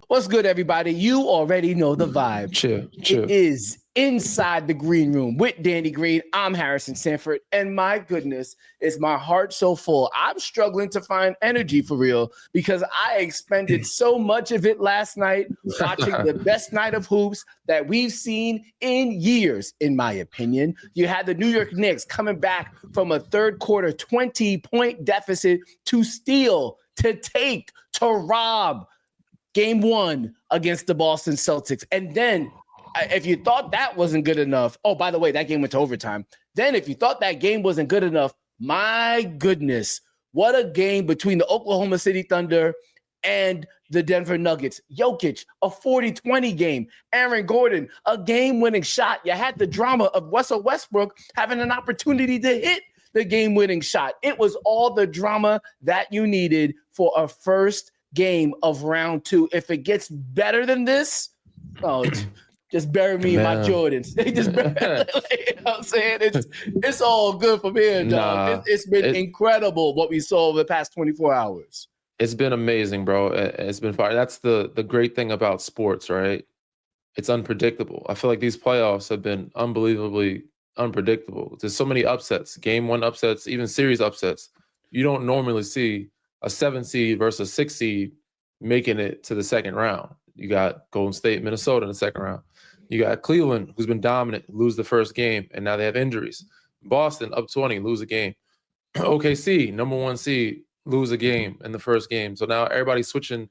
What's good, everybody? You already know the vibe. Chill. It is Inside the Green Room with Danny Green. I'm Harrison Sanford, and my goodness, is my heart so full. I'm struggling to find energy for real because I expended so much of it last night watching the best night of hoops that we've seen in years, in my opinion. You had the New York Knicks coming back from a third quarter 20-point deficit to steal, to take, to rob Game 1 against the Boston Celtics. And then if you thought that wasn't good enough, oh, by the way, that game went to overtime. Then if you thought that game wasn't good enough, my goodness, what a game between the Oklahoma City Thunder and the Denver Nuggets. Jokic, a 40-20 game. Aaron Gordon, a game-winning shot. You had the drama of Russell Westbrook having an opportunity to hit the game-winning shot. It was all the drama that you needed for a first game of round 2. If it gets better than this, just bury me in my Jordans. Just bury, you know what I'm saying? It's all good from here, dog. It's been incredible what we saw over the past 24 hours. It's been amazing, bro. It's been fire. That's the great thing about sports, right? It's unpredictable. I feel like these playoffs have been unbelievably unpredictable. There's so many upsets, game 1 upsets, even series upsets. You don't normally see a 7 seed versus a 6 seed making it to the second round. You got Golden State, Minnesota in the second round. You got Cleveland, who's been dominant, lose the first game, and now they have injuries. Boston, up 20, lose a game. OKC, number 1 seed, lose a game in the first game. So now everybody's switching,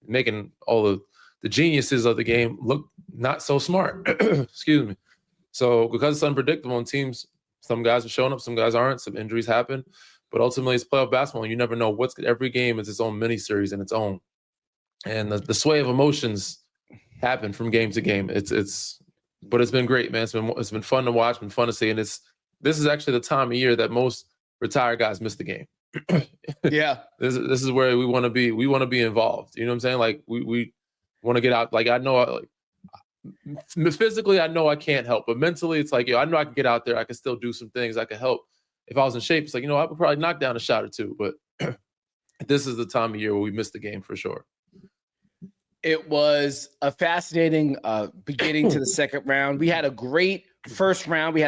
making all of the geniuses of the game look not so smart. Excuse me. So because it's unpredictable and teams, some guys are showing up, some guys aren't, some injuries happen. But ultimately, it's playoff basketball. And you never know every game is its own mini series in its own, and the sway of emotions happen from game to game. But it's been great, man. It's been fun to watch, been fun to see, and this is actually the time of year that most retired guys miss the game. Yeah, this is where we want to be. We want to be involved. You know what I'm saying? Like we want to get out. Like I know, physically, I know I can't help, but mentally, it's like I know I can get out there. I can still do some things. I can help. If I was in shape, it's like, I would probably knock down a shot or two, but this is the time of year where we missed the game for sure. It was a fascinating beginning to the second round. We had a great first round. We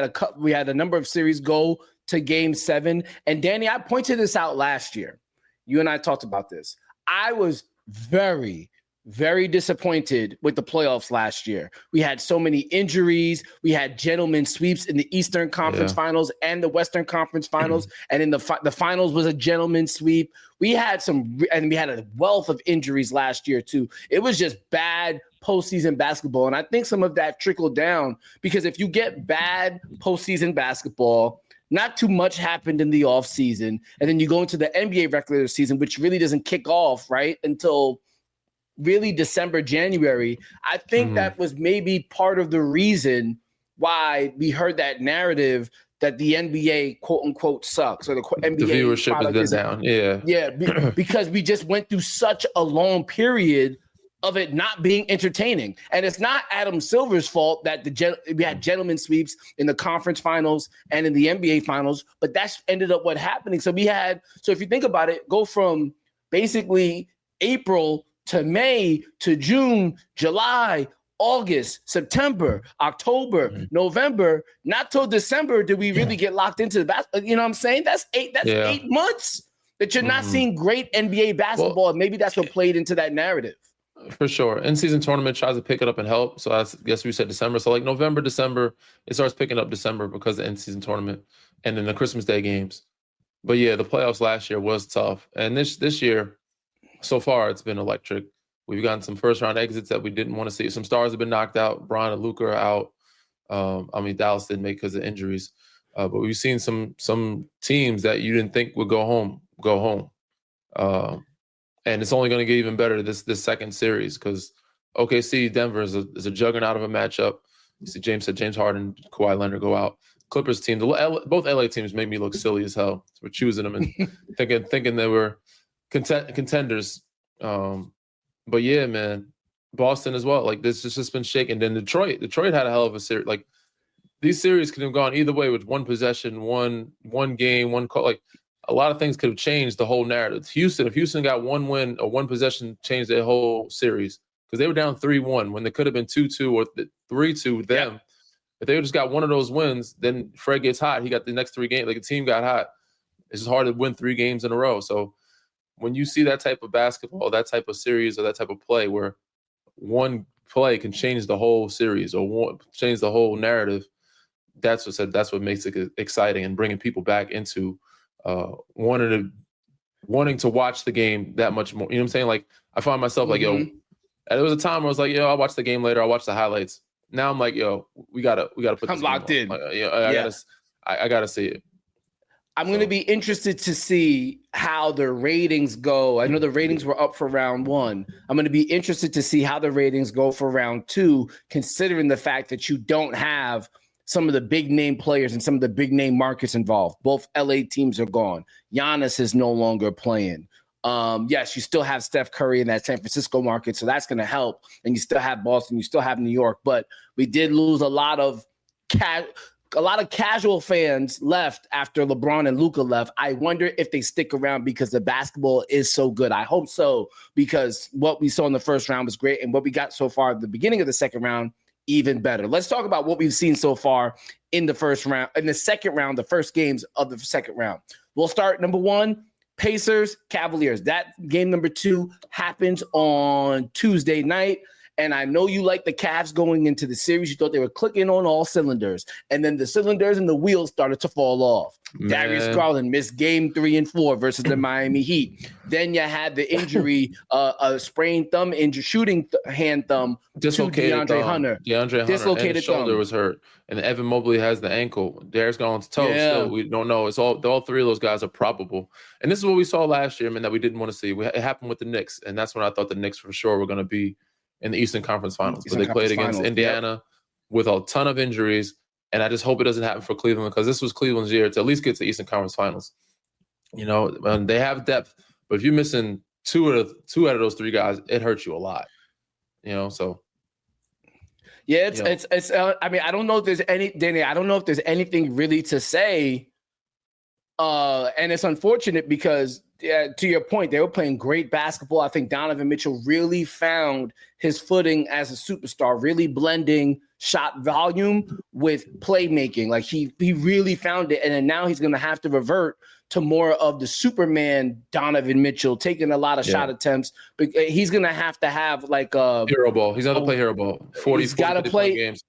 had a number of series go to game 7. And Danny, I pointed this out last year. You and I talked about this. I was very, very disappointed with the playoffs last year. We had so many injuries. We had gentlemen sweeps in the Eastern Conference Finals and the Western Conference Finals. And in the finals was a gentleman sweep. We had a wealth of injuries last year too. It was just bad postseason basketball. And I think some of that trickled down because if you get bad postseason basketball, not too much happened in the offseason. And then you go into the NBA regular season, which really doesn't kick off, right, until really December, January. I think that was maybe part of the reason why we heard that narrative that the NBA quote unquote sucks or the NBA the viewership has been down. Yeah, because we just went through such a long period of it not being entertaining. And it's not Adam Silver's fault that we had gentlemen sweeps in the conference finals and in the NBA finals, but that's ended up what happening. So if you think about it, go from basically April to May to June, July, August, September, October, November, not till December did we really get locked into the basketball. You know what I'm saying? That's 8 months that you're not seeing great NBA basketball. And maybe that's what played into that narrative. For sure. In-season tournament tries to pick it up and help. So I guess we said December. So like November, December, it starts picking up December because of the in-season tournament and then the Christmas Day games. But yeah, the playoffs last year was tough. And this year, so far, it's been electric. We've gotten some first-round exits that we didn't want to see. Some stars have been knocked out. Bron and Luka are out. Dallas didn't make because of injuries. But we've seen some teams that you didn't think would go home. And it's only going to get even better this second series because OKC Denver is a juggernaut of a matchup. You see James Harden, Kawhi Leonard go out. Clippers team, both LA teams made me look silly as hell. So we're choosing them and thinking they were contenders. But yeah, man, Boston as well. Like this has just been shaken. Then Detroit had a hell of a series. Like these series could have gone either way with one possession, one game, one call. Like a lot of things could have changed the whole narrative. If Houston got one win or one possession, changed their whole series because they were down 3-1 when they could have been 2-2 or 3-2 them. Yeah. If they just got one of those wins, then Fred gets hot. He got the next 3 games. Like, the team got hot. It's just hard to win 3 games in a row. So when you see that type of basketball, that type of series, or that type of play where one play can change the whole series or change the whole narrative, that's what makes it exciting and bringing people back into wanting to watch the game that much more. You know what I'm saying? Like, I find myself like, yo, there was a time where I was like, yo, I'll watch the game later. I'll watch the highlights. Now I'm like, yo, we gotta put this locked in. Like, I gotta see it. I'm going to be interested to see how the ratings go. I know the ratings were up for round 1. I'm going to be interested to see how the ratings go for round 2, considering the fact that you don't have some of the big name players and some of the big name markets involved. Both LA teams are gone. Giannis is no longer playing. Yes, you still have Steph Curry in that San Francisco market, so that's going to help. And you still have Boston, you still have New York, but we did lose a lot of casual fans left after LeBron and Luka left. I wonder if they stick around because the basketball is so good. I hope so, because what we saw in the first round was great, and what we got so far at the beginning of the second round, even better. Let's talk about what we've seen so far in the first round, in the second round, the first games of the second round. We'll start number 1, Pacers, Cavaliers. That game number 2 happens on Tuesday night. And I know you like the Cavs going into the series. You thought they were clicking on all cylinders. And then the cylinders and the wheels started to fall off. Man. Darius Garland missed game 3 and 4 versus the Miami Heat. Then you had the injury, a sprained thumb injury, shooting hand thumb dislocated to DeAndre Hunter. Dislocated and his shoulder thumb was hurt. And Evan Mobley has the ankle. Darius Garland's toe. Still, we don't know. It's all 3 of those guys are probable. And this is what we saw last year, man, that we didn't want to see. It happened with the Knicks. And that's when I thought the Knicks for sure were going to be in the Eastern Conference Finals. But they played against Indiana with a ton of injuries. And I just hope it doesn't happen for Cleveland, because this was Cleveland's year to at least get to the Eastern Conference Finals. You know, and they have depth, but if you're missing two out of those 3 guys, it hurts you a lot. You know, so. Yeah, it's. I mean, I don't know if there's Danny. I don't know if there's anything really to say. And it's unfortunate because, to your point, they were playing great basketball. I think Donovan Mitchell really found his footing as a superstar, really blending shot volume with playmaking. Like he really found it. And then now he's going to have to revert to more of the Superman Donovan Mitchell, taking a lot of shot attempts. But he's going to have like a hero ball. He's going to play hero ball. 40, he's got to play games.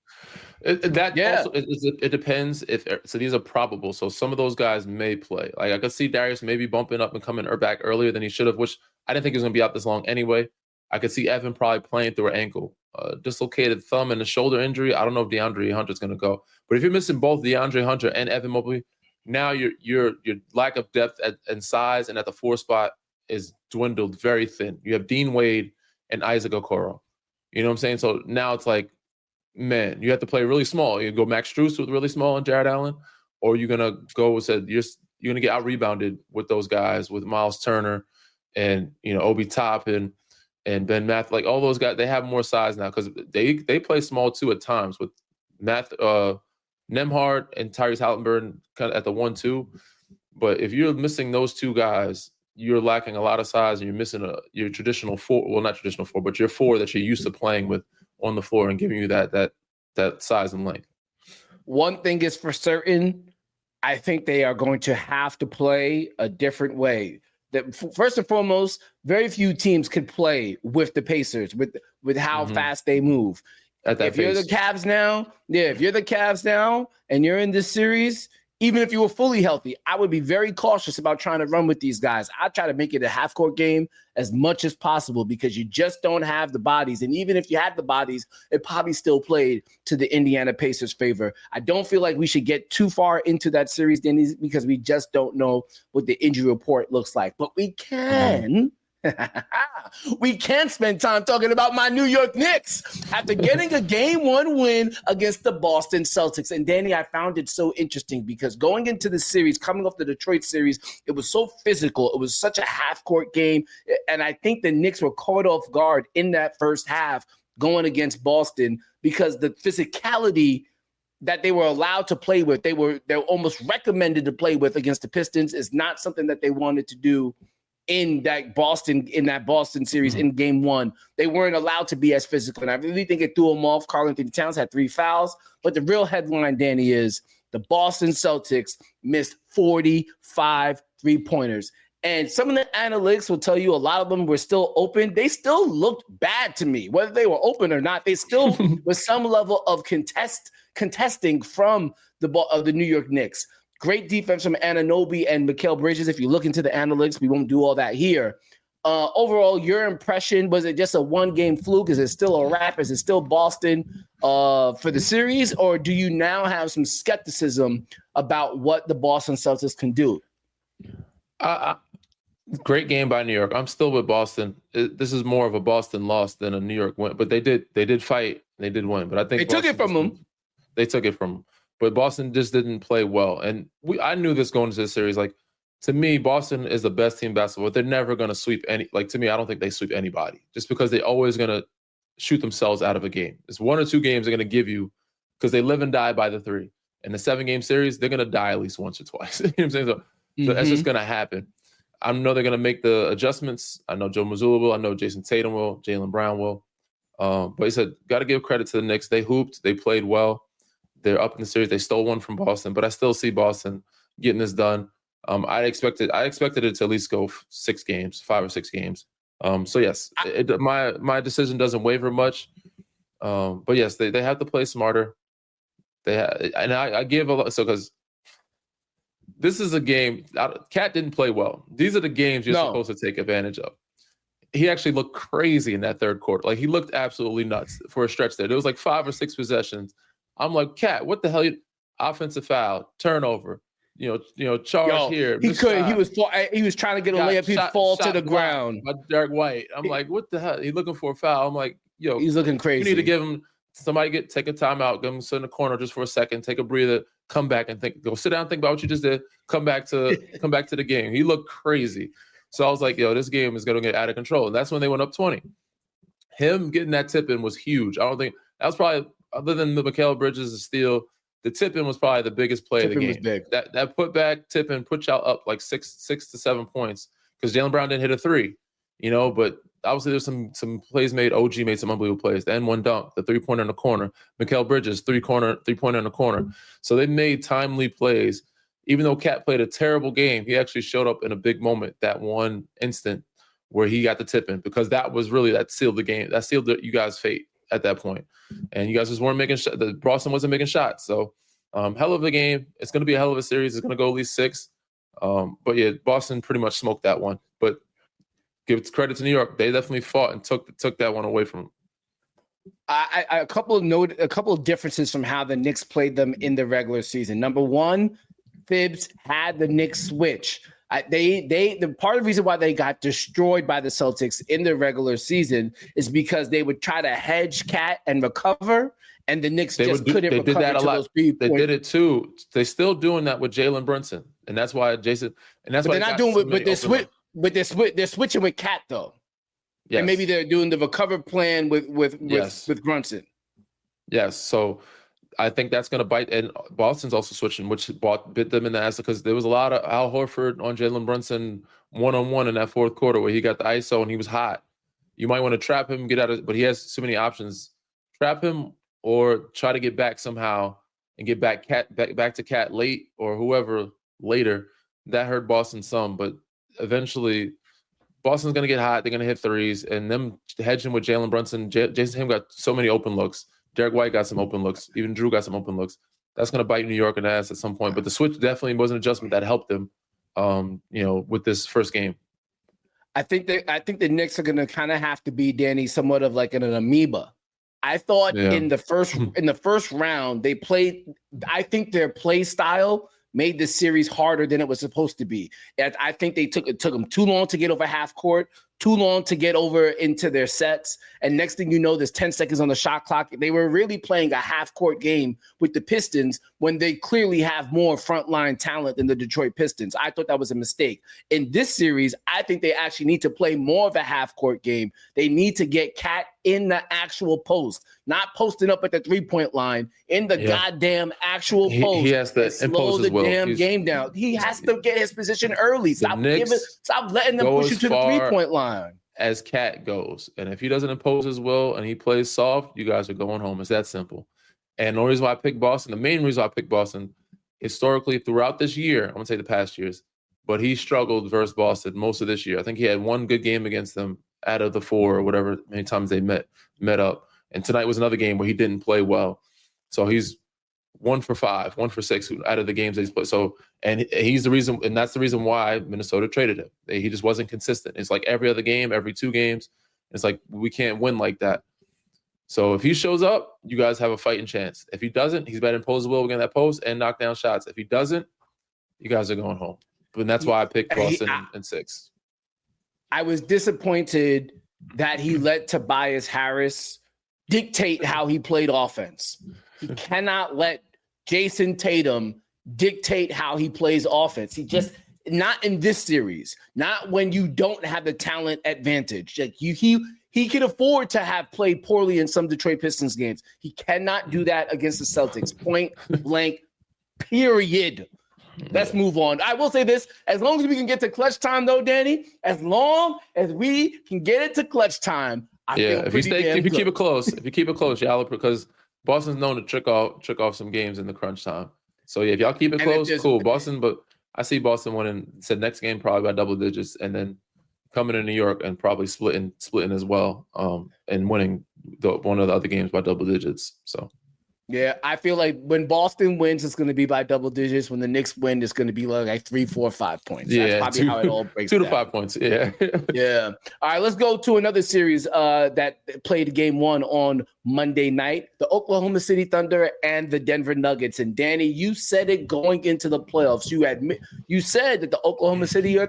It depends so these are probable. So some of those guys may play. Like I could see Darius maybe bumping up and coming back earlier than he should have, which I didn't think he was going to be out this long anyway. I could see Evan probably playing through an ankle, dislocated thumb and a shoulder injury. I don't know if DeAndre Hunter's going to go, but if you're missing both DeAndre Hunter and Evan Mobley, now your lack of depth and size and at the 4 spot is dwindled very thin. You have Dean Wade and Isaac Okoro. You know what I'm saying? So now it's like, man, you have to play really small. You go Max Strus with really small and Jared Allen, or you're gonna go with you're gonna get out rebounded with those guys, with Miles Turner and Obi Toppin and Ben Math. Like all those guys, they have more size now because they play small too at times with Nemhard and Tyrese Halliburton kind of at the 1-2. But if you're missing those 2 guys, you're lacking a lot of size, and you're missing your traditional 4. Well, not traditional 4, but your 4 that you're used to playing with on the floor and giving you that size and length. One thing is for certain, I think they are going to have to play a different way. That first and foremost, very few teams could play with the Pacers with how fast they move. If you're the Cavs now, and you're in this series, even if you were fully healthy, I would be very cautious about trying to run with these guys. I try to make it a half-court game as much as possible because you just don't have the bodies. And even if you had the bodies, it probably still played to the Indiana Pacers' favor. I don't feel like we should get too far into that series, Denny, because we just don't know what the injury report looks like. But we can... we can spend time talking about my New York Knicks after getting a game 1 win against the Boston Celtics. And Danny, I found it so interesting because going into the series, coming off the Detroit series, it was so physical. It was such a half-court game. And I think the Knicks were caught off guard in that first half going against Boston because the physicality that they were allowed to play with, they were almost recommended to play with against the Pistons is not something that they wanted to do in that Boston series in game one. They weren't allowed to be as physical. And I really think it threw them off. Karl Anthony Towns had 3 fouls. But the real headline, Danny, is the Boston Celtics missed 45 3-pointers. And some of the analytics will tell you a lot of them were still open. They still looked bad to me, whether they were open or not. They still was some level of contesting from the New York Knicks. Great defense from Anunoby and Mikal Bridges. If you look into the analytics, we won't do all that here. Overall, your impression, was it just a one-game fluke? Is it still a wrap? Is it still Boston for the series? Or do you now have some skepticism about what the Boston Celtics can do? Great game by New York. I'm still with Boston. This is more of a Boston loss than a New York win. But they did fight. They did win. But I think they took it from them. They took it from them. But Boston just didn't play well. And I knew this going into the series. Like, to me, Boston is the best team in basketball. They're never going to sweep any. Like, to me, I don't think they sweep anybody. Just because they're always going to shoot themselves out of a game. It's 1 or 2 games they're going to give you because they live and die by the 3. In the 7-game series, they're going to die at least once or twice. You know what I'm saying? So that's just going to happen. I know they're going to make the adjustments. I know Joe Mazzulla will. I know Jason Tatum will. Jaylen Brown will. But he said, got to give credit to the Knicks. They hooped. They played well. They're up in the series. They stole one from Boston. But I still see Boston getting this done. I expected it to at least go 6 games, 5 or 6 games. So, yes, my decision doesn't waver much. But, yes, they have to play smarter. I give a lot. So, because this is a game. Cat didn't play well. These are the games you're supposed to take advantage of. He actually looked crazy in that third quarter. Like, he looked absolutely nuts for a stretch there. There was like 5 or 6 possessions. I'm like, Cat, what the hell? Offensive foul, turnover. Charge here. He was trying to get a layup. He'd fall to the ground. By Derek White. I'm like, what the hell? He's looking for a foul. I'm like, he's looking crazy. You need to give him take a timeout, give him sit in the corner just for a second, take a breather, come back and go sit down, think about what you just did, come back to the game. He looked crazy. So I was like, this game is going to get out of control. And that's when they went up 20. Him getting that tip in was huge. I don't think that was probably, other than the Mikal Bridges steal, the tip in was probably the biggest play of the game. That put back tip in put y'all up like 6 to 7 points because Jaylen Brown didn't hit a 3, but obviously there's some plays made. OG made some unbelievable plays. The N1 dunk, the 3-pointer in the corner, Mikal Bridges, 3-pointer in the corner. So they made timely plays. Even though Cat played a terrible game, he actually showed up in a big moment, that one instant where he got the tip in, because that sealed the game. That sealed you guys' fate at that point. And you guys just weren't making shots. Boston wasn't making shots. So hell of a game. It's going to be a hell of a series. It's going to go at least 6. But yeah, Boston pretty much smoked that one. But give credit to New York. They definitely fought and took that one away from them. A couple of differences from how the Knicks played them in the regular season. Number one, Thibs had the Knicks switch. The part of the reason why they got destroyed by the Celtics in the regular season is because they would try to hedge Cat and recover, and the Knicks couldn't recover. They did that a lot. They did it too. They're still doing that with Jalen Brunson, and that's why Jason. And that's why they're not doing it. But they're switching with Cat though. Yes. And maybe they're doing the recover plan with Brunson. Yes. So I think that's going to bite. And Boston's also switching, which bit them in the ass because there was a lot of Al Horford on Jalen Brunson one-on-one in that fourth quarter where he got the ISO and he was hot. You might want to trap him, get out of, but he has so many options. Trap him or try to get back somehow and get back to Cat late or whoever later. That hurt Boston some, but eventually Boston's going to get hot. They're going to hit threes, and them hedging with Jalen Brunson. Jason Tatum got so many open looks. Derek White got some open looks. Even Drew got some open looks. That's going to bite New York in the ass at some point. But the switch definitely was an adjustment that helped them, with this first game. I think the Knicks are going to kind of have to be, Danny, somewhat of like an amoeba. I thought in the first round they played. I think their play style made the series harder than it was supposed to be. I think it took them too long to get over half court, too long to get over into their sets. And next thing you know, there's 10 seconds on the shot clock. They were really playing a half-court game with the Pistons when they clearly have more frontline talent than the Detroit Pistons. I thought that was a mistake. In this series, I think they actually need to play more of a half-court game. They need to get Cat in the actual post, not posting up at the three-point line, in the goddamn actual post. He has to slow the damn game down. He has to get his position early. Stop letting them push you to the three-point line. As Cat goes, and if he doesn't impose his will and he plays soft, you guys are going home. It's that simple. And the reason why I picked Boston, the main reason I picked Boston, historically throughout this year, I'm gonna say the past years, but he struggled versus Boston most of this year. I think he had one good game against them out of the 4 or whatever many times they met up. And tonight was another game where he didn't play well. So he's 1 for 5, 1 for 6 out of the games that he's played. So, and he's the reason, and that's the reason why Minnesota traded him. He just wasn't consistent. It's like every other game, every 2 games. It's like, we can't win like that. So if he shows up, you guys have a fighting chance. If he doesn't, he's better impose the will against that post and knock down shots. If he doesn't, you guys are going home. And that's why I picked Boston in 6. I was disappointed that he let Tobias Harris dictate how he played offense. He cannot let Jason Tatum dictate how he plays offense. He just, not in this series, not when you don't have the talent advantage. Like he can afford to have played poorly in some Detroit Pistons games. He cannot do that against the Celtics. Point blank, period. Let's move on. I will say this, as long as we can get to clutch time though, Danny, as long as we can get it to clutch time, I feel if you keep it close, y'all, because Boston's known to trick off some games in the crunch time. So yeah, if y'all keep it close, cool. Boston, but I see Boston winning. Said next game probably by double digits, and then coming to New York and probably splitting as well, and winning one of the other games by double digits. So. Yeah, I feel like when Boston wins, it's going to be by double digits. When the Knicks win, it's going to be like 3, 4, 5 points. That's probably how it all breaks down. 2 to 5 points. Yeah. Yeah. All right, let's go to another series that played game 1 on Monday night. The Oklahoma City Thunder and the Denver Nuggets. And Danny, you said it going into the playoffs. You said that the Oklahoma City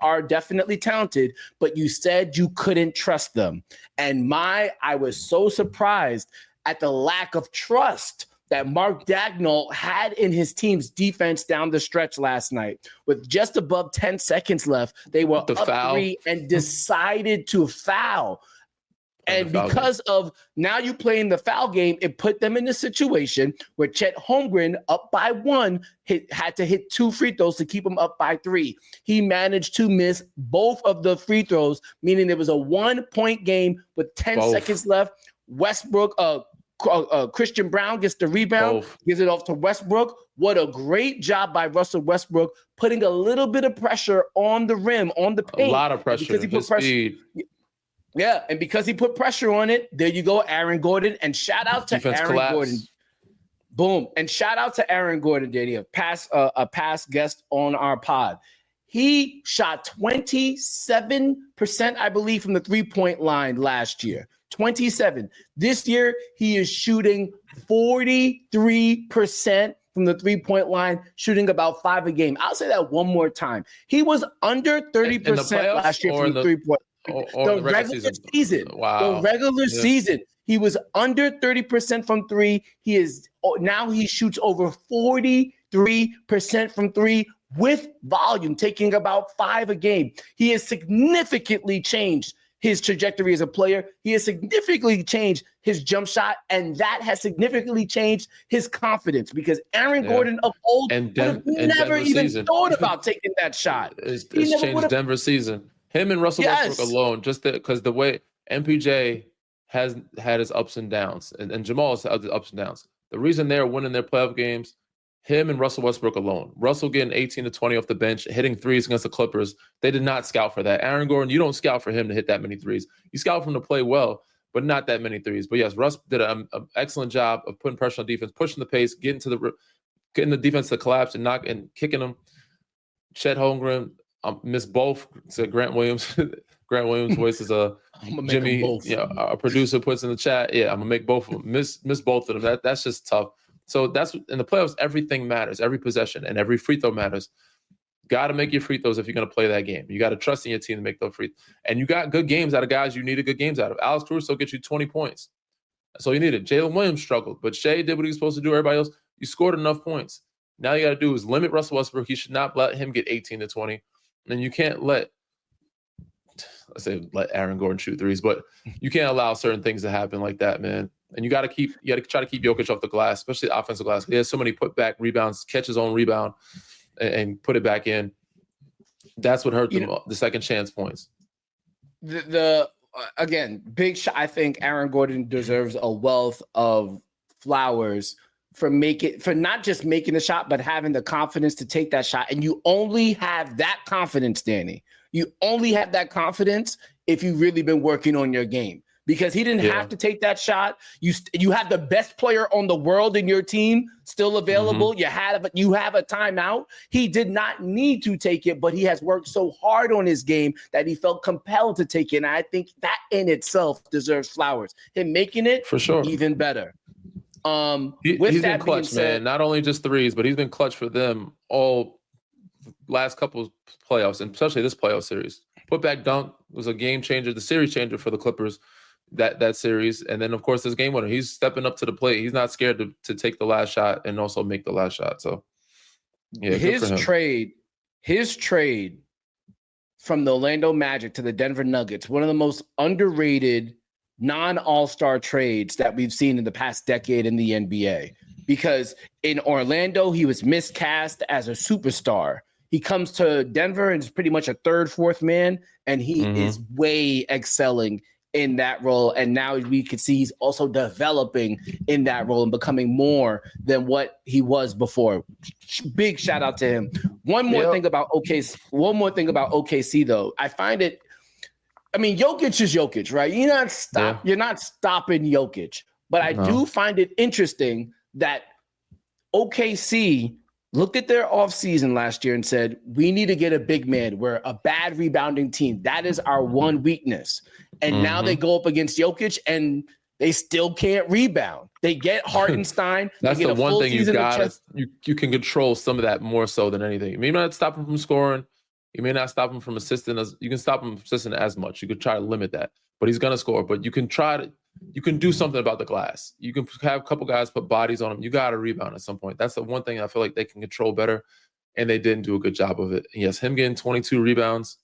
are definitely talented, but you said you couldn't trust them. And I was so surprised at the lack of trust that Mark Daigneault had in his team's defense down the stretch last night. With just above 10 seconds left, they were up 3 and decided to foul. And because of now you playing the foul game, it put them in a situation where Chet Holmgren, up by 1, had to hit 2 free throws to keep him up by 3. He managed to miss both of the free throws, meaning it was a 1-point game with 10 seconds left. Westbrook, Christian Brown gets the rebound, gives it off to Westbrook. What a great job by Russell Westbrook, putting a little bit of pressure on the rim, on the paint. A lot of pressure. Because he put pressure. Speed. Yeah, and because he put pressure on it, there you go, Aaron Gordon. And shout out to Aaron Gordon. Boom. And shout out to Aaron Gordon, Danny, a past guest on our pod. He shot 27%, I believe, from the three-point line last year. 27. This year, he is shooting 43% from the three-point line, shooting about 5 a game. I'll say that one more time. He was under 30% last year from the three-point line. The regular season. Wow. The regular season. He was under 30% from 3. Now he shoots over 43% from 3 with volume, taking about 5 a game. He has significantly changed his trajectory as a player. He has significantly changed his jump shot, and that has significantly changed his confidence because Aaron Gordon of old never even thought about taking that shot. It's changed Denver's season. Him and Russell Westbrook alone, just because the way MPJ has had his ups and downs, and Jamal has had his ups and downs. The reason they're winning their playoff games, him and Russell Westbrook alone. Russell getting 18 to 20 off the bench, hitting threes against the Clippers. They did not scout for that. Aaron Gordon, you don't scout for him to hit that many threes. You scout for him to play well, but not that many threes. But yes, Russ did an excellent job of putting pressure on defense, pushing the pace, getting the defense to collapse and kicking them. Chet Holmgren, miss both. Said Grant Williams. Grant Williams' voice is Jimmy, a producer puts in the chat. Yeah, I'm gonna make both of them. Miss both of them. That's just tough. So that's in the playoffs. Everything matters. Every possession and every free throw matters. Got to make your free throws if you're going to play that game. You got to trust in your team to make those free. And you got good games out of guys you needed good games out of. Alex Caruso gets you 20 points. That's all you needed. Jalen Williams struggled, but Shea did what he was supposed to do. Everybody else, you scored enough points. Now you got to do is limit Russell Westbrook. You should not let him get 18 to 20. And you can't let Aaron Gordon shoot threes, but you can't allow certain things to happen like that, man. And you got to try to keep Jokic off the glass, especially the offensive glass. He has so many putback rebounds, catch his own rebound, and put it back in. That's what hurt them, the second chance points. Again, big shot. I think Aaron Gordon deserves a wealth of flowers for not just making the shot, but having the confidence to take that shot. And you only have that confidence, Danny. You only have that confidence if you've really been working on your game, because he didn't have to take that shot. You have the best player on the world in your team still available. Mm-hmm. You have a timeout. He did not need to take it, but he has worked so hard on his game that he felt compelled to take it. And I think that in itself deserves flowers. Him making it, for sure, even better. He's been clutch, man. Not only just threes, but he's been clutch for them all last couple of playoffs, and especially this playoff series. Putback dunk was a game changer, the series changer for the Clippers, that series. And then, of course, this game winner. He's stepping up to the plate. He's not scared to take the last shot and also make the last shot. So, yeah, his trade from the Orlando Magic to the Denver Nuggets, one of the most underrated non-all-star trades that we've seen in the past decade in the NBA. Because in Orlando, he was miscast as a superstar. He comes to Denver and is pretty much a third, fourth man, and he is way excelling in that role. And now we can see he's also developing in that role and becoming more than what he was before. Big shout out to him. One more thing about OKC, though. I find it, Jokic is Jokic, right? You're not stopping Jokic. But I do find it interesting that OKC looked at their offseason last year and said, we need to get a big man. We're a bad rebounding team. That is our one weakness. And now they go up against Jokic and they still can't rebound. They get Hartenstein. That's the one thing you got. You can control some of that more so than anything. You may not stop him from scoring. You may not stop him from assisting. You can stop him from assisting as much. You could try to limit that. But he's going to score. But you can do something about the glass. You can have a couple guys put bodies on him. You got to rebound at some point. That's the one thing I feel like they can control better, and they didn't do a good job of it. And yes, him getting 22 rebounds,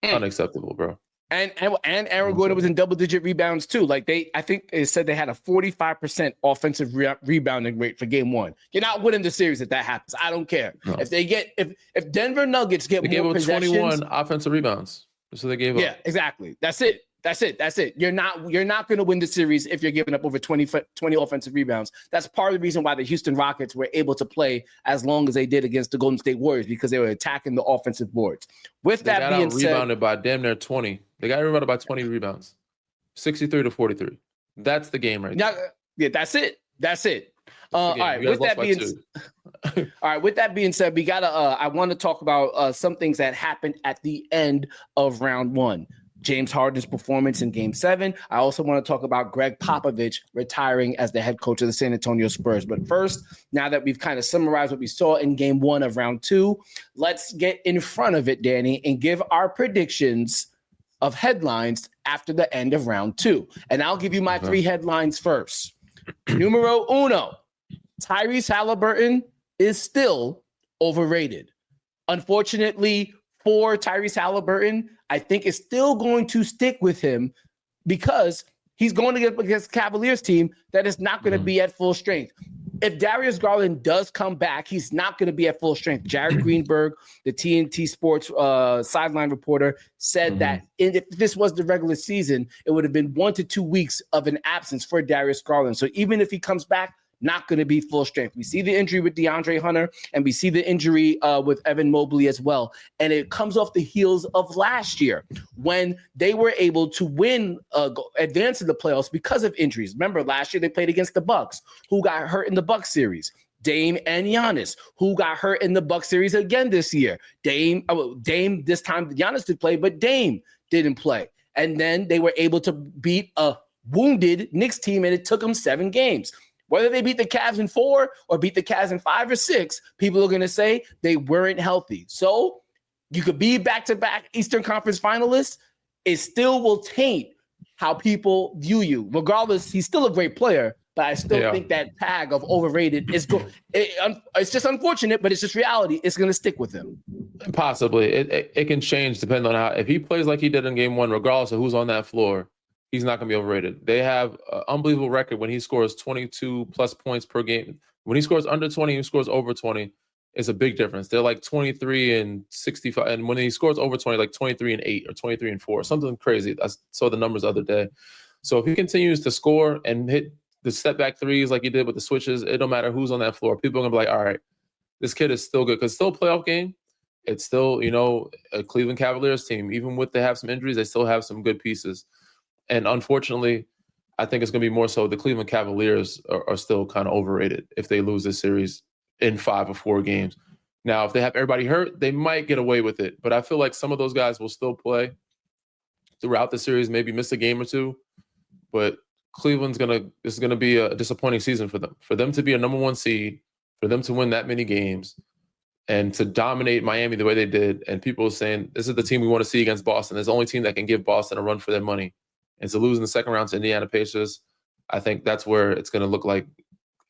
unacceptable, bro. And Aaron Gordon was in double-digit rebounds too. I think they said they had a 45% offensive rebounding rate for game one. You're not winning the series if that happens. I don't care. No. If Denver Nuggets get more possessions, 21 offensive rebounds. So they gave up. Yeah, exactly. That's it. You're not going to win the series if you're giving up over 20 offensive rebounds. That's part of the reason why the Houston Rockets were able to play as long as they did against the Golden State Warriors, because they were attacking the offensive boards. With that being said, rebounded by damn near 20. They got rebounded by 20 rebounds, 63 to 43. That's the game right now. Yeah, that's it. All right. With that being said, we gotta. I want to talk about some things that happened at the end of round one. James Harden's performance in Game 7. I also want to talk about Greg Popovich retiring as the head coach of the San Antonio Spurs. But first, now that we've kind of summarized what we saw in Game 1 of round 2, let's get in front of it, Danny, and give our predictions of headlines after the end of round 2. And I'll give you my 3 headlines first. Numero uno, Tyrese Halliburton is still overrated. Unfortunately for Tyrese Halliburton, I think it's still going to stick with him because he's going to get against Cavaliers team that is not going to be at full strength. If Darius Garland does come back, he's not going to be at full strength. Jared Greenberg, the TNT Sports sideline reporter, said that if this was the regular season, it would have been 1 to 2 weeks of an absence for Darius Garland. So even if he comes back, not going to be full strength. We see the injury with DeAndre Hunter, and we see the injury with Evan Mobley as well. And it comes off the heels of last year when they were able to win, advance in the playoffs because of injuries. Remember, last year they played against the Bucks, who got hurt in the Bucks series. Dame and Giannis, who got hurt in the Bucks series again this year. Dame this time, Giannis did play, but Dame didn't play. And then they were able to beat a wounded Knicks team, and it took them 7 games. Whether they beat the Cavs in 4 or beat the Cavs in 5 or 6, people are going to say they weren't healthy. So you could be back-to-back Eastern Conference finalists. It still will taint how people view you. Regardless, he's still a great player, but I still think that tag of overrated is it's just unfortunate, but it's just reality. It's going to stick with him. Possibly. It can change depending on how. If he plays like he did in game 1, regardless of who's on that floor, he's not going to be overrated. They have an unbelievable record when he scores 22-plus points per game. When he scores under 20, he scores over 20. It's a big difference. They're like 23 and 65. And when he scores over 20, like 23 and 8 or 23 and 4, something crazy. I saw the numbers the other day. So if he continues to score and hit the step back threes like he did with the switches, it don't matter who's on that floor. People are going to be like, all right, this kid is still good. Because it's still a playoff game. It's still, a Cleveland Cavaliers team. Even with they have some injuries, they still have some good pieces. And unfortunately, I think it's going to be more so the Cleveland Cavaliers are still kind of overrated if they lose this series in 5 or 4 games. Now, if they have everybody hurt, they might get away with it. But I feel like some of those guys will still play throughout the series, maybe miss a game or two. But Cleveland's this is gonna be a disappointing season for them. For them to be a number 1 seed, for them to win that many games, and to dominate Miami the way they did, and people are saying this is the team we want to see against Boston. There's the only team that can give Boston a run for their money. And to lose in the second round to Indiana Pacers, I think that's where it's going to look like.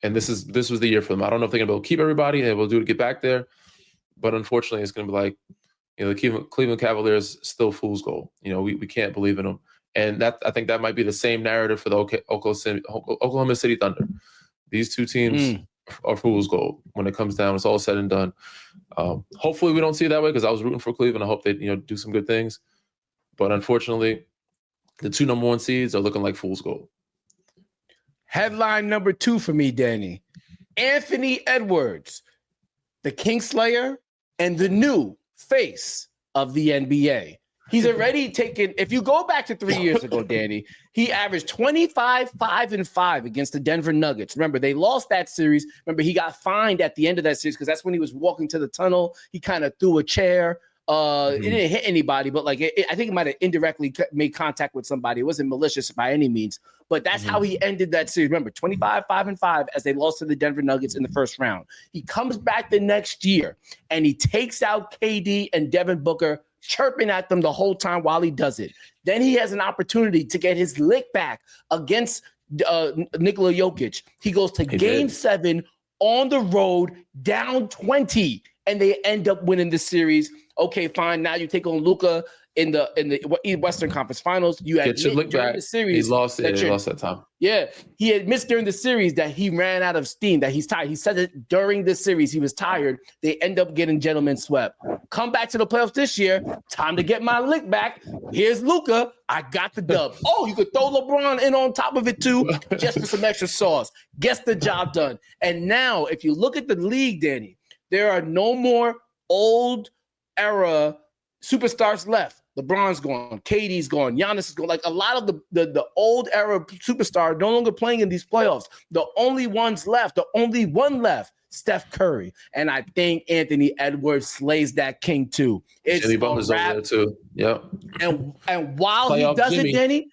And this was the year for them. I don't know if they're going to be able to keep everybody and will do to get back there, but unfortunately, it's going to be like, the Cleveland Cavaliers still fool's gold. We can't believe in them, and I think that might be the same narrative for the Oklahoma City Thunder. These two teams are fool's gold when it comes down. It's all said and done. Hopefully, we don't see it that way because I was rooting for Cleveland. I hope they do some good things, but unfortunately, the 2 number 1 seeds are looking like fool's gold. Headline number 2 for me, Danny. Anthony Edwards, the Kingslayer and the new face of the NBA. He's already taken, if you go back to 3 years ago, Danny, he averaged 25, 5, and 5 against the Denver Nuggets. Remember, they lost that series. Remember, he got fined at the end of that series because that's when he was walking to the tunnel. He kind of threw a chair. It didn't hit anybody, but I think it might have indirectly made contact with somebody. It wasn't malicious by any means, but that's how he ended that series. Remember, 25, 5, and 5 as they lost to the Denver Nuggets in the first round. He comes back the next year and he takes out KD and Devin Booker, chirping at them the whole time while he does it. Then he has an opportunity to get his lick back against Nikola Jokic. He goes to Game 7 on the road, down 20, and they end up winning the series. Okay, fine. Now you take on Luka in the Western Conference Finals. You admit during the series he lost that time. Yeah, he admits during the series that he ran out of steam, that he's tired. He said it during the series. He was tired. They end up getting gentlemen swept. Come back to the playoffs this year. Time to get my lick back. Here's Luka. I got the dub. Oh, you could throw LeBron in on top of it too, just for some extra sauce. Gets the job done. And now, if you look at the league, Danny, there are no more old era superstars left. LeBron's gone, KD's gone, Giannis is gone. Like a lot of the old era superstar no longer playing in these playoffs. The only ones left, the only one left, Steph Curry. And I think Anthony Edwards slays that king too. It's Jimmy Butler's over there too. Yep. And while he does it, Danny,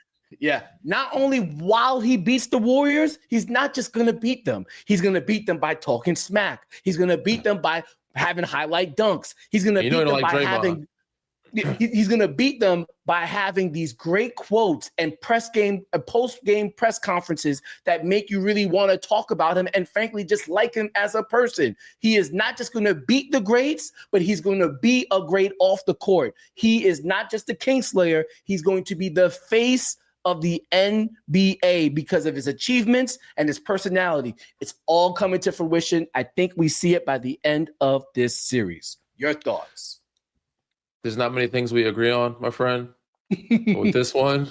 not only while he beats the Warriors, he's not just going to beat them. He's going to beat them by talking smack. He's going to beat them by having highlight dunks. He's going to beat them by having... He's going to beat them by having these great quotes and post-game press conferences that make you really want to talk about him and frankly just like him as a person. He is not just going to beat the greats, but he's going to be a great off the court. He is not just a Kingslayer. He's going to be the face of the NBA because of his achievements and his personality. It's all coming to fruition. I think we see it by the end of this series. Your thoughts? There's not many things we agree on, my friend. But with this one,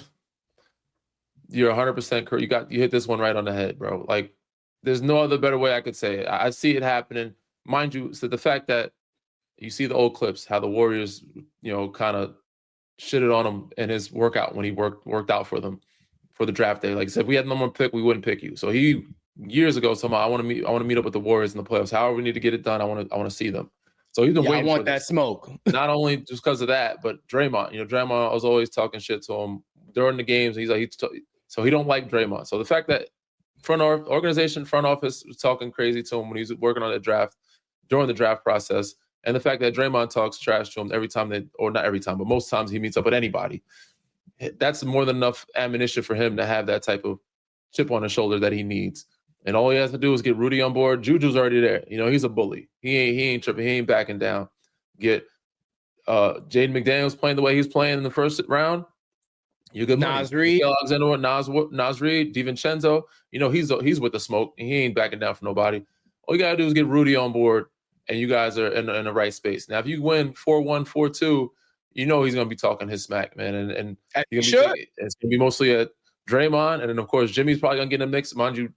you're 100% correct. You hit this one right on the head, bro. Like, there's no other better way I could say it. I see it happening. Mind you, so the fact that you see the old clips, how the Warriors, kind of shitted on him in his workout when he worked out for them for the draft day. Like I said, if we had no more pick, we wouldn't pick you. So he years ago told me, I want to meet up with the Warriors in the playoffs. However we need to get it done, I want to see them. So he's been waiting. I want that smoke. Not only just because of that, but Draymond. Draymond, I was always talking shit to him during the games. He's like, so he don't like Draymond. So the fact that organization, front office was talking crazy to him when he was working on the draft, during the draft process. And the fact that Draymond talks trash to him every time or not every time, but most times he meets up with anybody. That's more than enough ammunition for him to have that type of chip on his shoulder that he needs. And all he has to do is get Rudy on board. Juju's already there. He's a bully. He ain't tripping. He ain't backing down. Get Jaden McDaniels playing the way he's playing in the first round. You good money. Naz Reid, Naz Reid, DiVincenzo. He's with the smoke, and he ain't backing down for nobody. All you gotta do is get Rudy on board, and you guys are in the right space. Now, if you win 4-1, 4-2, he's gonna be talking his smack, man, and it's gonna be mostly at Draymond, and then of course Jimmy's probably gonna get in the mix. Mind you,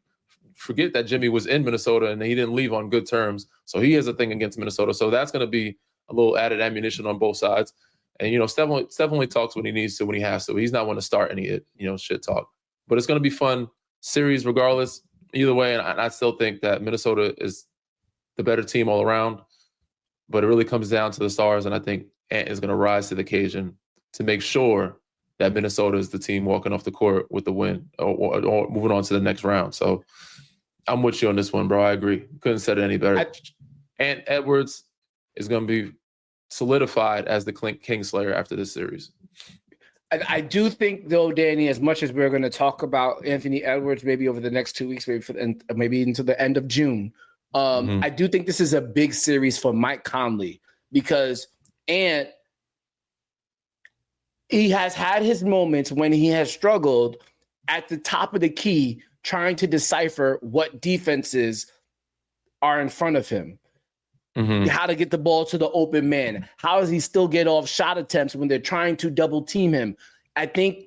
forget that Jimmy was in Minnesota and he didn't leave on good terms, so he has a thing against Minnesota. So that's gonna be a little added ammunition on both sides. And, Steph only talks when he needs to, when he has to. He's not going to start any, shit talk. But it's going to be fun series regardless, either way. And I still think that Minnesota is the better team all around. But it really comes down to the stars. And I think Ant is going to rise to the occasion to make sure that Minnesota is the team walking off the court with the win or moving on to the next round. So I'm with you on this one, bro. I agree. Couldn't have said it any better. Ant Edwards is going to be solidified as the Kingslayer after this series. I do think, though, Danny, as much as we're going to talk about Anthony Edwards maybe over the next 2 weeks, maybe into the end of June, I do think this is a big series for Mike Conley because Ant, he has had his moments when he has struggled at the top of the key trying to decipher what defenses are in front of him. How to get the ball to the open man. How does he still get off shot attempts when they're trying to double team him? I think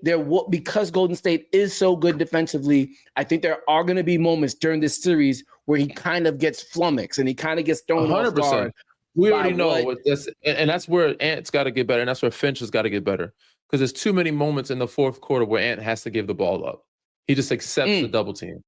because Golden State is so good defensively, I think there are going to be moments during this series where he kind of gets flummoxed and he kind of gets thrown 100%. Off guard. We already know what this, and that's where Ant's got to get better, and that's where Finch has got to get better because there's too many moments in the fourth quarter where Ant has to give the ball up. He just accepts the double team.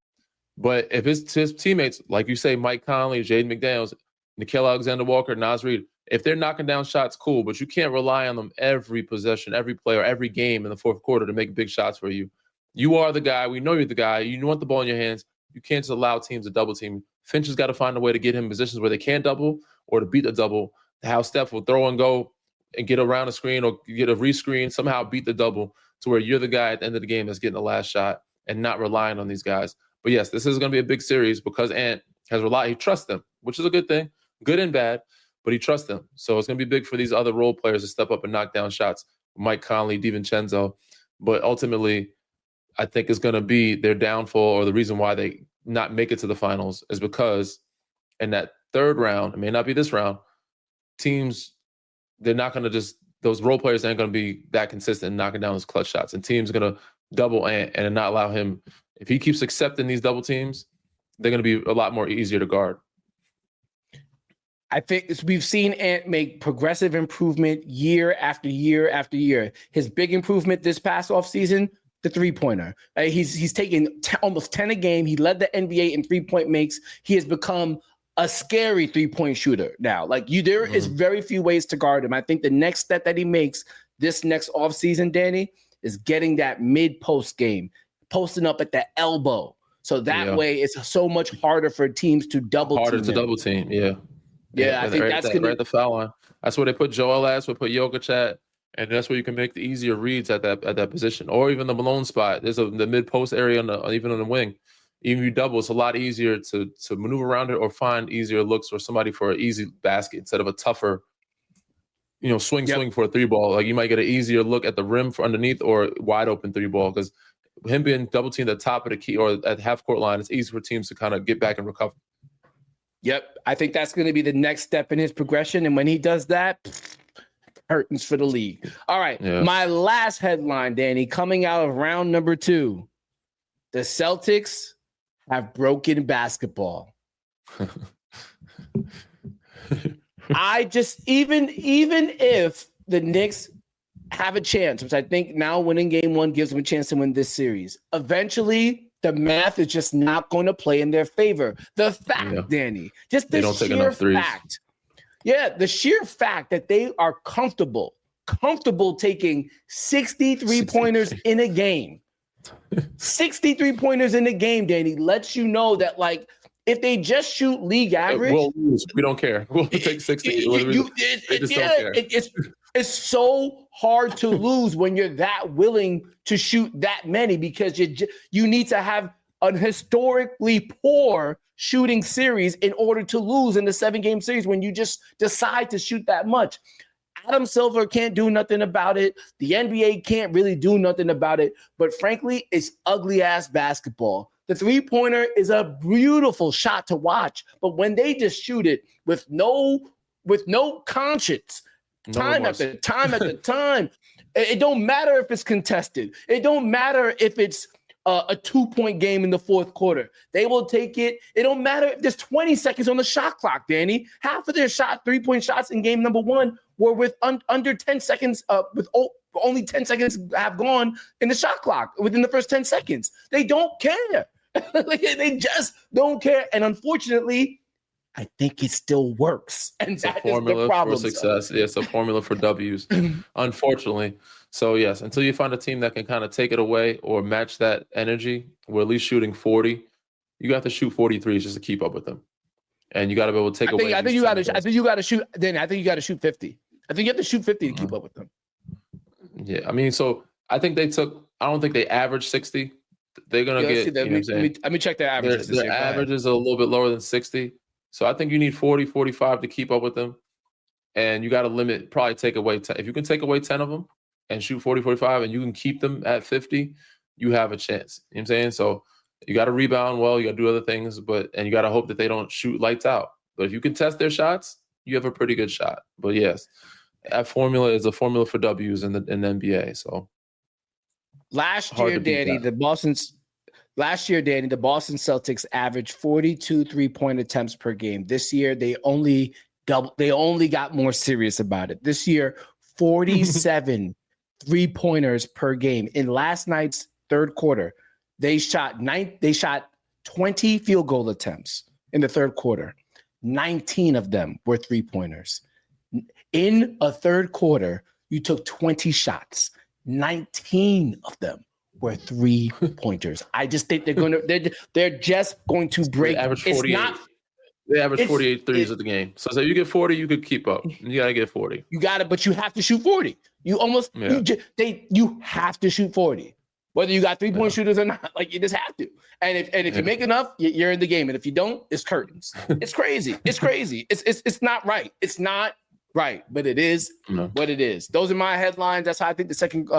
But if his teammates, like you say, Mike Conley, Jaden McDaniels, Nickeil Alexander-Walker, Naz Reid, if they're knocking down shots, cool, but you can't rely on them every possession, every play, or every game in the fourth quarter to make big shots for you. You are the guy. We know you're the guy. You want the ball in your hands. You can't just allow teams to double team. Finch has got to find a way to get him in positions where they can't double or to beat the double, how Steph will throw and go and get around a screen or get a rescreen, somehow beat the double to where you're the guy at the end of the game that's getting the last shot and not relying on these guys. But yes, this is going to be a big series because Ant has relied. He trusts them, which is a good thing. Good and bad, but he trusts them. So it's going to be big for these other role players to step up and knock down shots. Mike Conley, DiVincenzo. But ultimately, I think it's going to be their downfall or the reason why they not make it to the finals is because in that third round, it may not be this round, teams, they're not going to just, those role players aren't going to be that consistent in knocking down those clutch shots. And teams are going to double Ant and not allow him. If he keeps accepting these double teams, they're going to be a lot more easier to guard. I think we've seen Ant make progressive improvement year after year after year. His big improvement this past offseason, the three-pointer. He's taken almost 10 a game. He led the NBA in three-point makes. He has become a scary three-point shooter now. There is very few ways to guard him. I think the next step that he makes this next offseason, Danny, is getting that mid-post game, posting up at the elbow. So that way it's so much harder for teams to double team. Yeah, I think that's going to right the foul line. That's where they put Joel at, put Jokic at, and that's where you can make the easier reads at that position, or even the Malone spot. There's the mid post area, even on the wing. Even if you double, it's a lot easier to maneuver around it or find easier looks for somebody for an easy basket instead of a tougher, swing for a three ball. Like you might get an easier look at the rim for underneath or wide open three ball because him being double teamed at the top of the key or at half court line, it's easy for teams to kind of get back and recover. Yep, I think that's going to be the next step in his progression. And when he does that, curtains for the league. All right, My last headline, Danny, coming out of round number 2. The Celtics have broken basketball. I just, even if the Knicks have a chance, which I think now winning game 1 gives them a chance to win this series, eventually the math is just not going to play in their favor. The fact, Danny, just the sheer fact. Yeah, the sheer fact that they are comfortable taking 63 pointers in a game. 63 pointers in the game, Danny, lets you know that, like, if they just shoot league average, we'll lose. We don't care. We'll take 60. They just don't care. It's so hard to lose when you're that willing to shoot that many, because you need to have a historically poor shooting series in order to lose in the 7-game series when you just decide to shoot that much. Adam Silver can't do nothing about it. The NBA can't really do nothing about it. But frankly, it's ugly-ass basketball. The three-pointer is a beautiful shot to watch. But when they just shoot it with no conscience, time after time, it don't matter if it's contested. It don't matter if it's a 2-point game in the fourth quarter. They will take it. It don't matter if there's 20 seconds on the shot clock, Danny. Half of their 3-point shots in game number 1 were with under 10 seconds, with only 10 seconds have gone in the shot clock within the first 10 seconds. They don't care. They just don't care. And unfortunately, I think it still works. And it's a formula for success. Yeah, it's a formula for W's, unfortunately. So, yes, until you find a team that can kind of take it away or match that energy, we're at least shooting 40. You got to shoot 43 just to keep up with them. And you got to be able to take away. I think you got to shoot. Then I think you got to shoot 50. I think you have to shoot 50 to keep up with them. Yeah, I mean, so I think I don't think they average 60. They're going to get, you know what I'm saying? Let me check their averages. Their average is a little bit lower than 60. So I think you need 40, 45 to keep up with them. And you got to probably take away 10. If you can take away 10 of them and shoot 40, 45, and you can keep them at 50, you have a chance. You know what I'm saying? So you got to rebound well, you got to do other things, and you got to hope that they don't shoot lights out. But if you can test their shots, you have a pretty good shot. But yes, that formula is a formula for W's in the NBA. So last year, Danny, the Boston Celtics averaged 42 3-point attempts per game. This year, they only got more serious about it. This year, 47 3-pointers per game. In last night's third quarter, they shot 20 field goal attempts in the third quarter. 19 of them were 3-pointers. In a third quarter, you took 20 shots. 19 of them were 3-pointers. I just think they're just going to break. They average 48. They average 48 threes at the game. So you get 40, you could keep up. You got to get 40. You got it, but you have to shoot 40. You have to shoot 40. Whether you got 3-point shooters or not, like, you just have to. And if you make enough, you're in the game. And if you don't, it's curtains. It's crazy. It's crazy. It's not right. It's not right, but it is what it is. Those are my headlines. That's how I think the second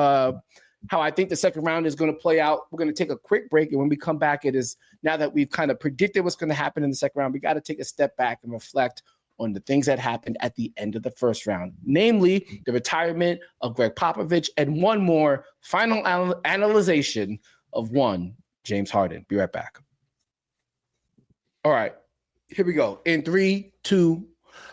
round is going to play out. We're going to take a quick break, and when we come back, it is now that we've kind of predicted what's going to happen in the second round, we got to take a step back and reflect on the things that happened at the end of the first round, namely the retirement of Greg Popovich and one more final analyzation of James Harden. Be right back. All right, here we go. In 3, 2,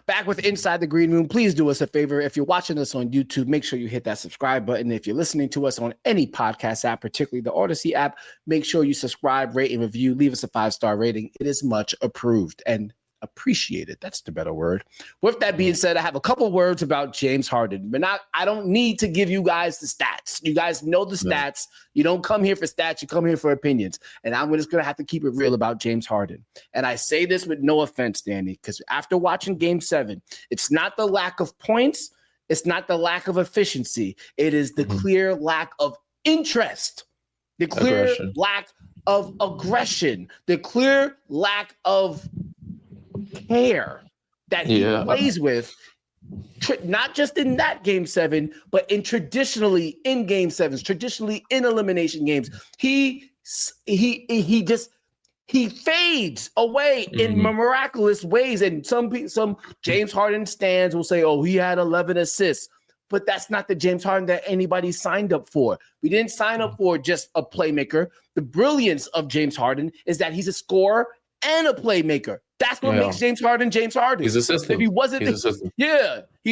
back with Inside the Green Room. Please do us a favor. If you're watching us on YouTube, make sure you hit that subscribe button. If you're listening to us on any podcast app, particularly the Audacy app, make sure you subscribe, rate, and review. Leave us a 5-star rating. It is much approved and appreciated. That's the better word. With that being said, I have a couple words about James Harden, but I don't need to give you guys the stats. You guys know the stats. You don't come here for stats. You come here for opinions. And I'm just going to have to keep it real about James Harden. And I say this with no offense, Danny, because after watching Game 7, it's not the lack of points. It's not the lack of efficiency. It is the clear lack of interest, the clear lack of aggression, the clear lack of care that he plays with, not just in that Game 7, but traditionally in Game 7s, traditionally in elimination games. He fades away in miraculous ways. And some James Harden stands will say, oh, he had 11 assists. But that's not the James Harden that anybody signed up for. We didn't sign up for just a playmaker. The brilliance of James Harden is that he's a scorer and a playmaker. That's what makes James Harden James Harden. He's a system. If he wasn't, he's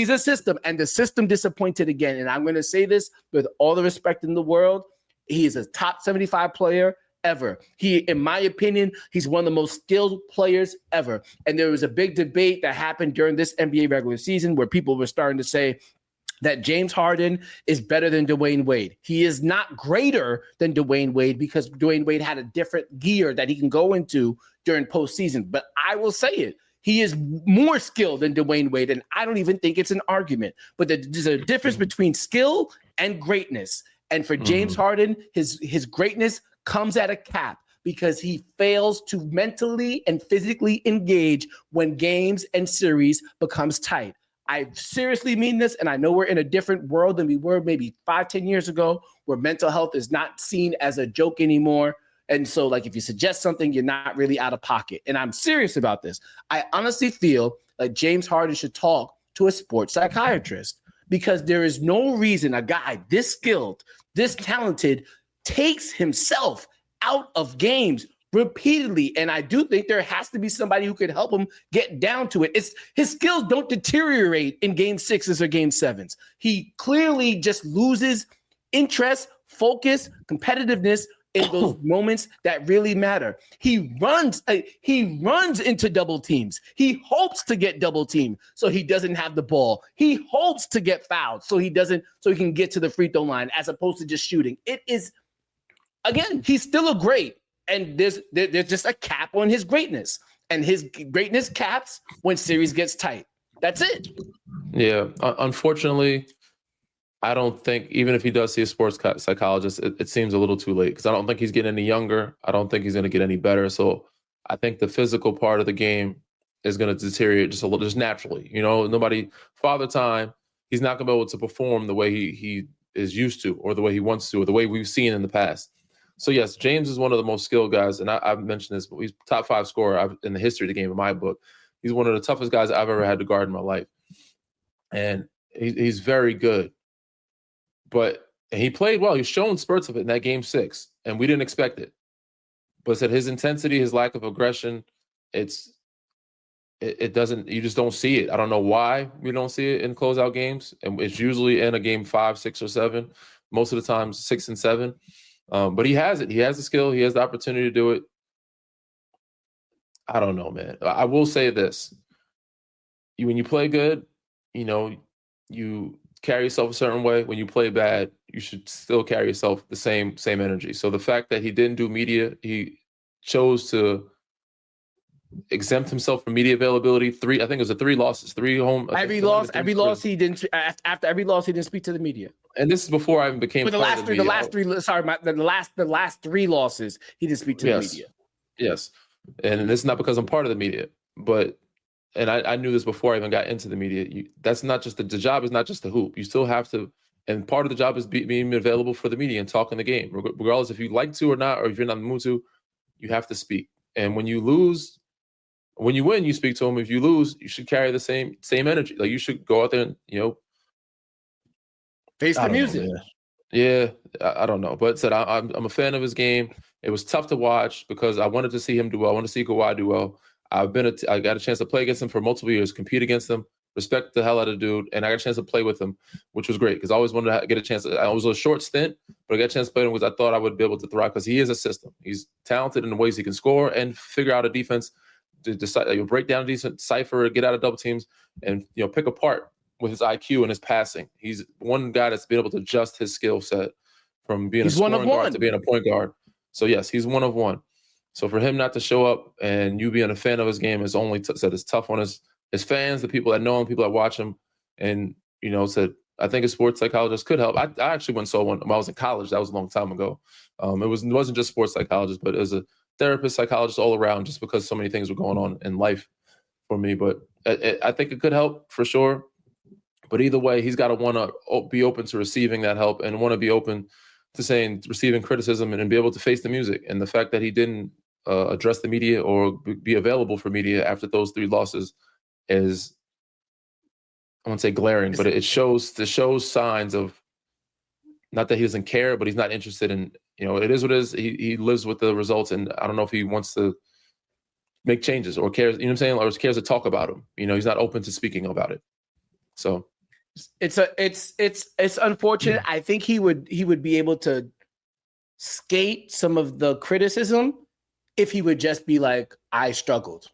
a system. And the system disappointed again. And I'm going to say this with all the respect in the world. He is a top 75 player ever. In my opinion, he's one of the most skilled players ever. And there was a big debate that happened during this NBA regular season where people were starting to say, that James Harden is better than Dwayne Wade. He is not greater than Dwayne Wade because Dwayne Wade had a different gear that he can go into during postseason. But I will say it. He is more skilled than Dwayne Wade, and I don't even think it's an argument. But there's a difference between skill and greatness. And for James Harden, his greatness comes at a cap because he fails to mentally and physically engage when games and series becomes tight. I seriously mean this, and I know we're in a different world than we were maybe 5-10 years ago, where mental health is not seen as a joke anymore. And so, like, if you suggest something, you're not really out of pocket. And I'm serious about this. I honestly feel like James Harden should talk to a sports psychiatrist because there is no reason a guy this skilled, this talented, takes himself out of games repeatedly. And I do think there has to be somebody who could help him get down to it. His skills don't deteriorate in game 6s or game 7s. He clearly just loses interest, focus, competitiveness in those moments that really matter. He runs into double teams. He hopes to get double teamed so he doesn't have the ball. He hopes to get fouled so he can get to the free throw line as opposed to just shooting. It is, again, he's still a great, and there's just a cap on his greatness, and his greatness caps when series gets tight. That's it. Yeah, unfortunately, I don't think, even if he does see a sports psychologist, it seems a little too late because I don't think he's getting any younger. I don't think he's going to get any better. So I think the physical part of the game is going to deteriorate just a little, just naturally. You know, Father Time, he's not going to be able to perform the way he is used to, or the way he wants to, or the way we've seen in the past. So yes, James is one of the most skilled guys, and I've mentioned this, but he's top 5 scorer in the history of the game in my book. He's one of the toughest guys I've ever had to guard in my life, and he's very good. But he played well. He's shown spurts of it in that game 6, and we didn't expect it. But said his intensity, his lack of aggression, it doesn't. You just don't see it. I don't know why we don't see it in closeout games, and it's usually in a game 5, 6, or 7. Most of the time, 6 and 7. But he has it. He has the skill. He has the opportunity to do it. I don't know, man. I will say this. When you play good, you carry yourself a certain way. When you play bad, you should still carry yourself the same energy. So the fact that he didn't do media, he chose to exempt himself from media availability. I think it was 3 losses, 3 home. Every loss he didn't. After every loss, he didn't speak to the media. And this is before I even became. But the last 3 losses, he didn't speak to the media. Yes, and this is not because I'm part of the media, but. And I knew this before I even got into the media. That's not just the job is not just the hoop. You still have to, and part of the job is being available for the media and talking the game, regardless if you like to or not, or if you're not in the mood to, you have to speak. And when you win, you speak to them. If you lose, you should carry the same energy. Like you should go out there and face the music. Yeah, I don't know, but said I'm a fan of his game. It was tough to watch because I wanted to see him do well. I wanted to see Kawhi do well. I got a chance to play against him for multiple years, compete against him, respect the hell out of the dude, and I got a chance to play with him, which was great because I always wanted to get a chance. I was a short stint, but I got a chance to play with him because I thought I would be able to thrive because he is a system. He's talented in the ways he can score and figure out a defense, to decide, break down a decent cipher, get out of double teams, and pick apart with his IQ and his passing. He's one guy that's been able to adjust his skill set from being a scoring guard to being a point guard. So yes, he's one of one. So for him not to show up and you being a fan of his game is only said it's tough on his fans, the people that know him, people that watch him, and said I think a sports psychologist could help. I actually went and saw one when I was in college. That was a long time ago. It wasn't just sports psychologist, but it was a therapist, psychologist all around, just because so many things were going on in life for me. But I think it could help for sure. But either way, he's got to want to be open to receiving that help and want to be open to receiving criticism and be able to face the music. And the fact that he didn't address the media or be available for media after those 3 losses is, I won't say glaring, but it shows signs of not that he doesn't care, but he's not interested in, it is what it is. He lives with the results, and I don't know if he wants to make changes or cares, what I'm saying, or cares to talk about them. He's not open to speaking about it. So it's unfortunate. I think he would be able to skate some of the criticism if he would just be like, I struggled.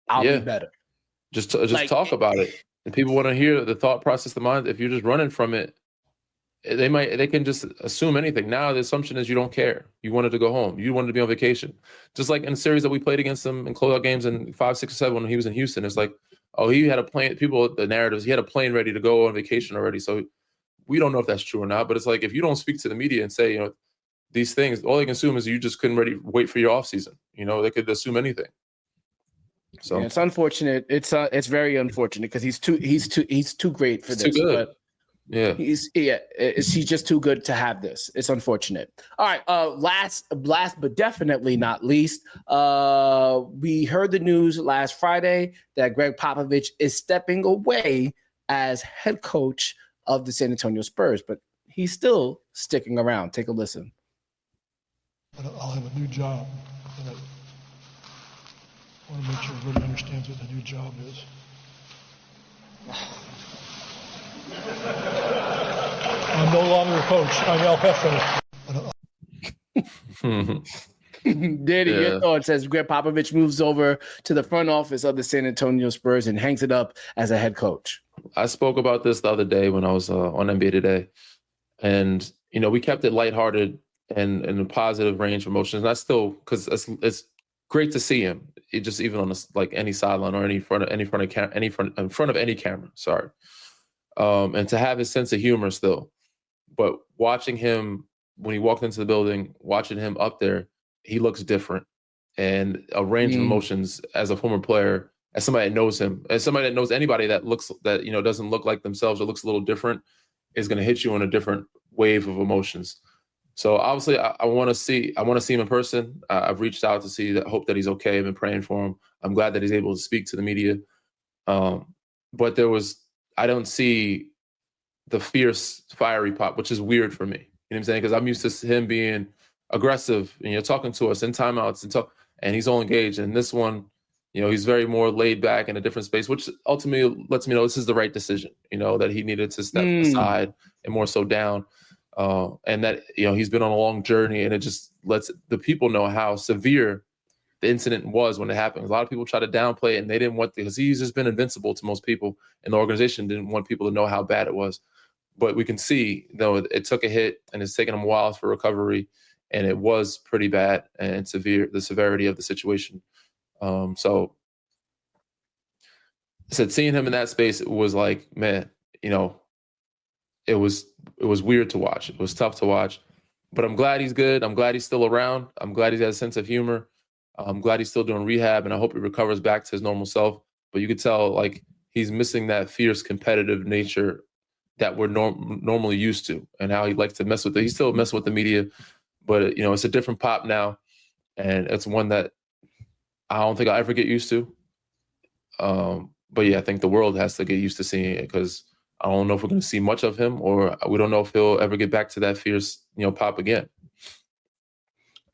I'll be better. Just talk about it. And people want to hear the thought process, the mind. If you're just running from it, they can just assume anything. Now the assumption is you don't care. You wanted to go home. You wanted to be on vacation. Just like in the series that we played against them in closeout games in 5, 6, or 7 when he was in Houston. It's like, oh, he had a plane. People, the narratives, he had a plane ready to go on vacation already. So we don't know if that's true or not. But it's like, if you don't speak to the media and say, these things, all they can assume is you just couldn't wait for your off season. They could assume anything. So it's unfortunate. It's very unfortunate because he's too great for this. Too good. But yeah, he's just too good to have this. It's unfortunate. All right. Last but definitely not least, we heard the news last Friday that Greg Popovich is stepping away as head coach of the San Antonio Spurs, but he's still sticking around. Take a listen. I'll have a new job. And I want to make sure everybody understands what the new job is. I'm no longer a coach. I'm El Jefe. Danny, your thoughts as Greg Popovich moves over to the front office of the San Antonio Spurs and hangs it up as a head coach? I spoke about this the other day when I was on NBA Today. And, we kept it lighthearted and in a positive range of emotions. And I still, because it's great to see him. It just even on any sideline or in front of any camera. Sorry, and to have his sense of humor still. But watching him when he walked into the building, watching him up there, he looks different, and a range of emotions as a former player, as somebody that knows him, as somebody that knows anybody that doesn't look like themselves or looks a little different, is going to hit you on a different wave of emotions. So obviously, I want to see him in person. I've reached out to see that, hope that he's okay. I've been praying for him. I'm glad that he's able to speak to the media. But I don't see the fierce, fiery Pop, which is weird for me. You know what I'm saying? Because I'm used to him being aggressive and talking to us in timeouts and he's all engaged. And this one, he's very more laid back in a different space, which ultimately lets me know this is the right decision. That he needed to step aside and more so down. And that, he's been on a long journey, and it just lets the people know how severe the incident was when it happened. A lot of people try to downplay it, and they didn't want to, because he's just been invincible to most people, and the organization didn't want people to know how bad it was. But we can see, though, it took a hit, and it's taken him a while for recovery, and it was pretty bad and severe, the severity of the situation. So I said, seeing him in that space, it was like, man, it was weird to watch. It was tough to watch, but I'm glad he's good. I'm glad he's still around. I'm glad he has a sense of humor. I'm glad he's still doing rehab, and I hope he recovers back to his normal self. But you could tell, he's missing that fierce competitive nature that we're normally used to, and how he likes to mess with it. He still messes with the media, but it's a different Pop now, and it's one that I don't think I'll ever get used to. But yeah, I think the world has to get used to seeing it, because I don't know if we're going to see much of him, or we don't know if he'll ever get back to that fierce, Pop again.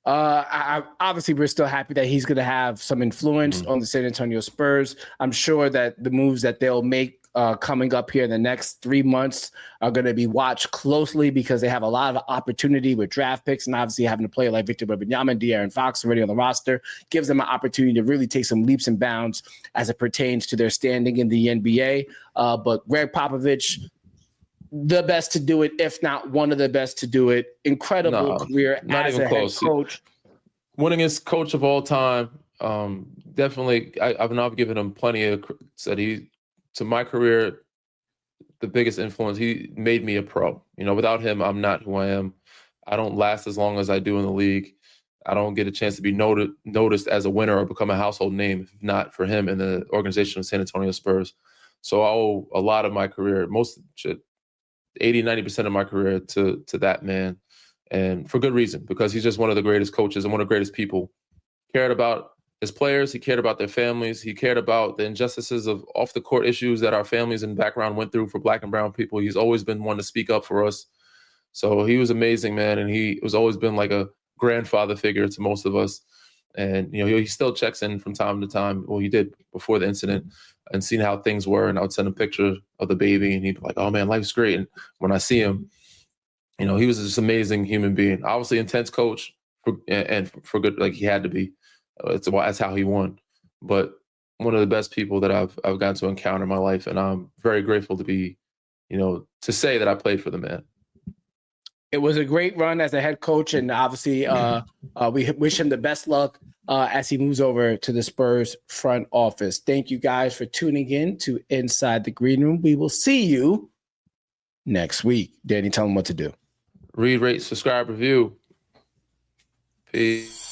Obviously, we're still happy that he's going to have some influence on the San Antonio Spurs. I'm sure that the moves that they'll make coming up here in the next 3 months are going to be watched closely, because they have a lot of opportunity with draft picks, and obviously having a player like Victor Wembanyama and De'Aaron Fox already on the roster gives them an opportunity to really take some leaps and bounds as it pertains to their standing in the NBA. But Greg Popovich, the best to do it, if not one of the best to do it. Incredible career as a head coach. Winningest coach of all time. Definitely, I've given him plenty of said to my career, the biggest influence. He made me a pro. Without him, I'm not who I am. I don't last as long as I do in the league. I don't get a chance to be noticed as a winner or become a household name if not for him and the organization of San Antonio Spurs. So I owe a lot of my career, 80-90% of my career to that man, and for good reason, because he's just one of the greatest coaches and one of the greatest people. Cared about his players, he cared about their families, he cared about the injustices of off the court issues that our families and background went through for Black and brown people. He's always been one to speak up for us. So he was amazing, man, and he was always been like a grandfather figure to most of us. And he still checks in from time to time. Well, he did before the incident, and seeing how things were. And I would send a picture of the baby, and he'd be like, "Oh man, life's great." And when I see him, he was just an amazing human being. Obviously, intense coach, and for good, like he had to be. That's how he won. But one of the best people that I've gotten to encounter in my life, and I'm very grateful to be, to say that I played for the man. It was a great run as a head coach, and obviously we wish him the best luck as he moves over to the Spurs front office. Thank you guys for tuning in to Inside the Green Room. We will see you next week. Danny, tell them what to do. Read, rate, subscribe, review. Peace.